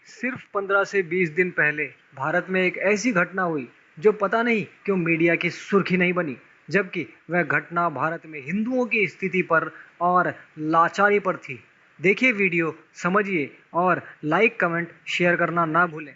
सिर्फ 15 से 20 दिन पहले भारत में एक ऐसी घटना हुई जो पता नहीं क्यों मीडिया की सुर्खी नहीं बनी, जबकि वह घटना भारत में हिंदुओं की स्थिति पर और लाचारी पर थी। देखिए वीडियो, समझिए और लाइक, कमेंट, शेयर करना ना भूलें।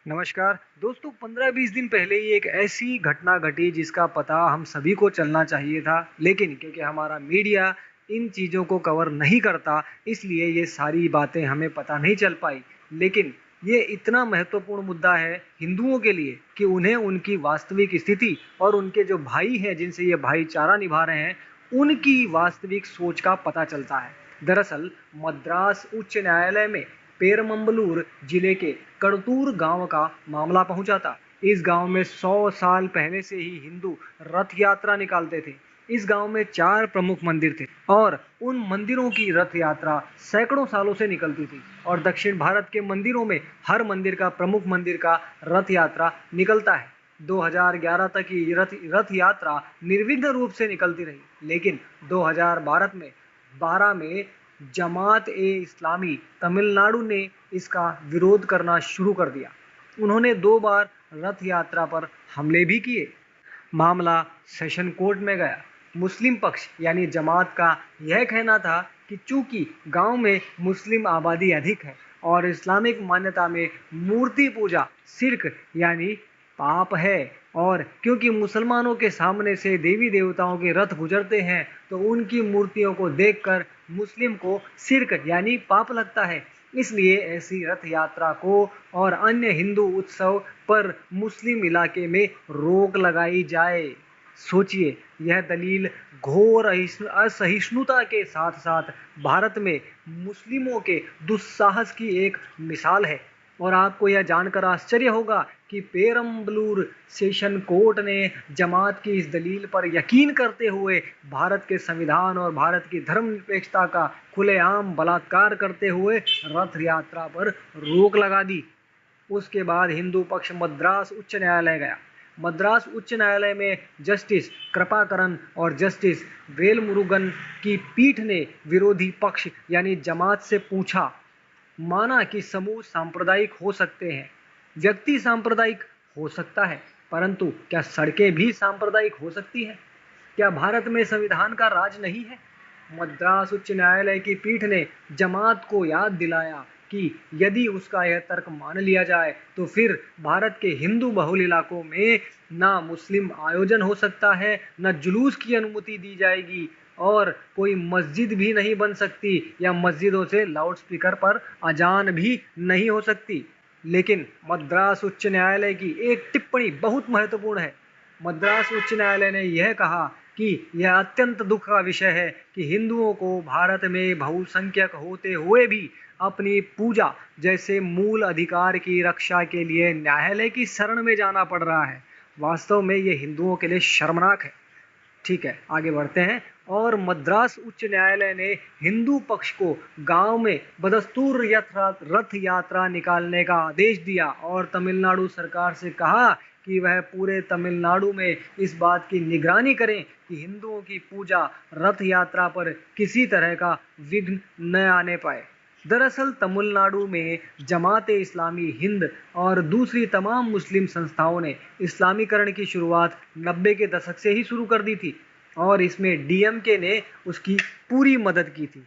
नमस्कार दोस्तों, 15-20 दिन पहले ही एक ऐसी घटना घटी जिसका पता हम सभी को चलना चाहिए था, लेकिन क्योंकि हमारा मीडिया इन चीज़ों को कवर नहीं करता, इसलिए ये सारी बातें हमें पता नहीं चल पाई। लेकिन ये इतना महत्वपूर्ण मुद्दा है हिंदुओं के लिए कि उन्हें उनकी वास्तविक स्थिति और उनके जो भाई हैं जिनसे ये भाईचारा निभा रहे हैं, उनकी वास्तविक सोच का पता चलता है। दरअसल मद्रास उच्च न्यायालय में पेरम्बलूर जिले के कड़तूर गांव का मामला पहुंचा था। इस गांव में 100 साल पहले से ही हिंदू रथ यात्रा निकालते थे। इस गांव में 4 प्रमुख मंदिर थे और उन मंदिरों की रथ यात्रा सैकड़ों सालों से निकलती थी। और दक्षिण भारत के मंदिरों में हर मंदिर का, प्रमुख मंदिर का रथ यात्रा निकलता है। 2011 तक ये रथ यात्रा निर्विघ्न रूप से निकलती रही, लेकिन 2012 में जमात ए इस्लामी तमिलनाडु ने इसका विरोध करना शुरू कर दिया। उन्होंने 2 बार रथ यात्रा पर हमले भी किए। मामला सेशन कोर्ट में गया। मुस्लिम पक्ष यानी जमात का यह कहना था कि चूंकि गांव में मुस्लिम आबादी अधिक है और इस्लामिक मान्यता में मूर्ति पूजा शिर्क यानी पाप है, और क्योंकि मुसलमानों के सामने से देवी देवताओं के रथ गुजरते हैं तो उनकी मूर्तियों को देखकर मुस्लिम को शिर्क यानी पाप लगता है, इसलिए ऐसी रथ यात्रा को और अन्य हिंदू उत्सव पर मुस्लिम इलाके में रोक लगाई जाए। सोचिए, यह दलील घोर असहिष्णुता के साथ साथ भारत में मुस्लिमों के दुस्साहस की एक मिसाल है। और आपको यह जानकर आश्चर्य होगा कि पेरम्बलूर सेशन कोर्ट ने जमात की इस दलील पर यकीन करते हुए भारत के संविधान और भारत की धर्मनिरपेक्षता का खुलेआम बलात्कार करते हुए रथ यात्रा पर रोक लगा दी। उसके बाद हिंदू पक्ष मद्रास उच्च न्यायालय गया। मद्रास उच्च न्यायालय में जस्टिस कृपाकरन और जस्टिस वेलमुरुगन की पीठ ने विरोधी पक्ष यानी जमात से पूछा, माना कि समूह सांप्रदायिक हो सकते हैं, व्यक्ति सांप्रदायिक हो सकता है, परंतु क्या सड़कें भी सांप्रदायिक हो सकती हैं? क्या भारत में संविधान का राज नहीं है? मद्रास उच्च न्यायालय की पीठ ने जमात को याद दिलाया कि यदि उसका यह तर्क मान लिया जाए तो फिर भारत के हिंदू बहुल इलाकों में ना मुस्लिम आयोजन हो सकता है, न जुलूस की अनुमति दी जाएगी और कोई मस्जिद भी नहीं बन सकती या मस्जिदों से लाउडस्पीकर पर अजान भी नहीं हो सकती। लेकिन मद्रास उच्च न्यायालय की एक टिप्पणी बहुत महत्वपूर्ण है। मद्रास उच्च न्यायालय ने यह कहा कि यह अत्यंत दुख का विषय है कि हिंदुओं को भारत में बहुसंख्यक होते हुए भी अपनी पूजा जैसे मूल अधिकार की रक्षा के लिए न्यायालय की शरण में जाना पड़ रहा है। वास्तव में ये हिंदुओं के लिए शर्मनाक है। ठीक है, आगे बढ़ते हैं। और मद्रास उच्च न्यायालय ने हिंदू पक्ष को गांव में बदस्तूर रथ यात्रा निकालने का आदेश दिया और तमिलनाडु सरकार से कहा कि वह पूरे तमिलनाडु में इस बात की निगरानी करें कि हिंदुओं की पूजा रथ यात्रा पर किसी तरह का विघ्न न आने पाए। दरअसल तमिलनाडु में जमात इस्लामी हिंद और दूसरी तमाम मुस्लिम संस्थाओं ने इस्लामीकरण की शुरुआत 90 के दशक से ही शुरू कर दी थी और इसमें डीएमके ने उसकी पूरी मदद की थी।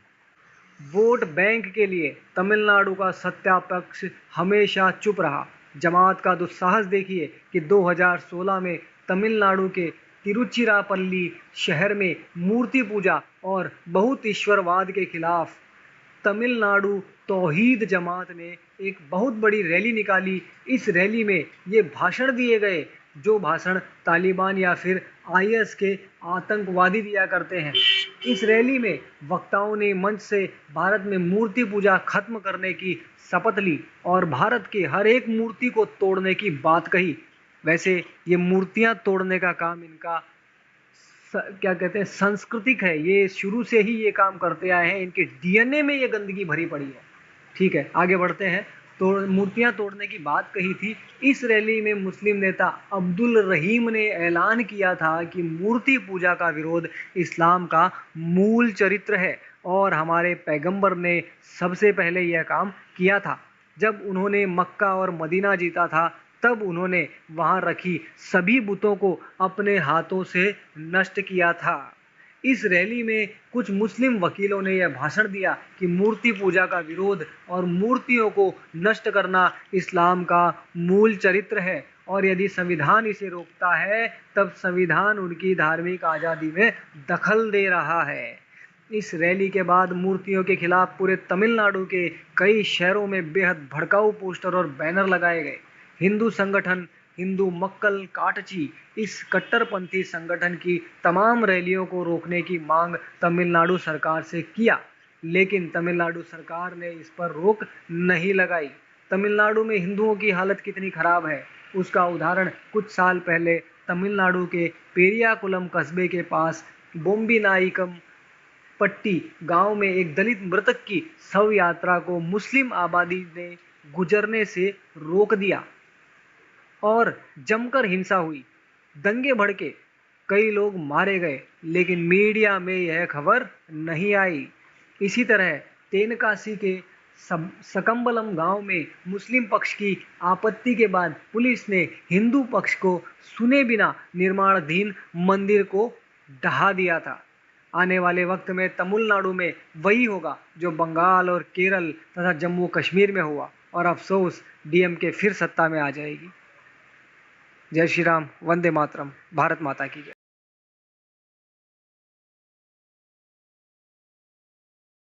वोट बैंक के लिए तमिलनाडु का सत्तापक्ष हमेशा चुप रहा। जमात का दुस्साहस देखिए कि 2016 में तमिलनाडु के तिरुचिरापल्ली शहर में मूर्ति पूजा और बहुत ईश्वरवाद के खिलाफ तमिलनाडु तौहीद जमात ने एक बहुत बड़ी रैली निकाली। इस रैली में ये भाषण दिए गए जो भाषण तालिबान या फिर आईएस के आतंकवादी दिया करते हैं। इस रैली में वक्ताओं ने मंच से भारत में मूर्ति पूजा खत्म करने की शपथ ली और भारत के हर एक मूर्ति को तोड़ने की बात कही। वैसे ये मूर्तियां तोड़ने का काम इनका क्या कहते हैं सांस्कृतिक है, ये शुरू से ही ये काम करते आए हैं, इनके डीएनए में ये गंदगी भरी पड़ी है। ठीक है, आगे बढ़ते हैं। मूर्तियां तोड़ने की बात कही थी। इस रैली में मुस्लिम नेता अब्दुल रहीम ने ऐलान किया था कि मूर्ति पूजा का विरोध इस्लाम का मूल चरित्र है और हमारे पैगंबर ने सबसे पहले यह काम किया था। जब उन्होंने मक्का और मदीना जीता था, तब उन्होंने वहां रखी सभी बुतों को अपने हाथों से नष्ट किया था। इस रैली में कुछ मुस्लिम वकीलों ने यह भाषण दिया कि मूर्ति पूजा का विरोध और मूर्तियों को नष्ट करना इस्लाम का मूल चरित्र है और यदि संविधान इसे रोकता है, तब संविधान उनकी धार्मिक आज़ादी में दखल दे रहा है। इस रैली के बाद मूर्तियों के खिलाफ पूरे तमिलनाडु के कई शहरों में बेहद भड़काऊ पोस्टर और बैनर लगाए गए। हिंदू संगठन हिंदू मक्कल काटची इस कट्टरपंथी संगठन की तमाम रैलियों को रोकने की मांग तमिलनाडु सरकार से किया, लेकिन तमिलनाडु सरकार ने इस पर रोक नहीं लगाई। तमिलनाडु में हिंदुओं की हालत कितनी खराब है, उसका उदाहरण कुछ साल पहले तमिलनाडु के पेरियाकुलम कस्बे के पास बोम्बिनाइकम पट्टी गांव में एक दलित मृतक की शव यात्रा को मुस्लिम आबादी ने गुजरने से रोक दिया और जमकर हिंसा हुई। दंगे भड़के, कई लोग मारे गए, लेकिन मीडिया में यह खबर नहीं आई। इसी तरह तेनकासी के सकम्बलम गांव में मुस्लिम पक्ष की आपत्ति के बाद पुलिस ने हिंदू पक्ष को सुने बिना निर्माणाधीन मंदिर को ढहा दिया था। आने वाले वक्त में तमिलनाडु में वही होगा जो बंगाल और केरल तथा जम्मू कश्मीर में हुआ और अफसोस डीएमके फिर सत्ता में आ जाएगी। जय श्री राम, वंदे मातरम, भारत माता की जय।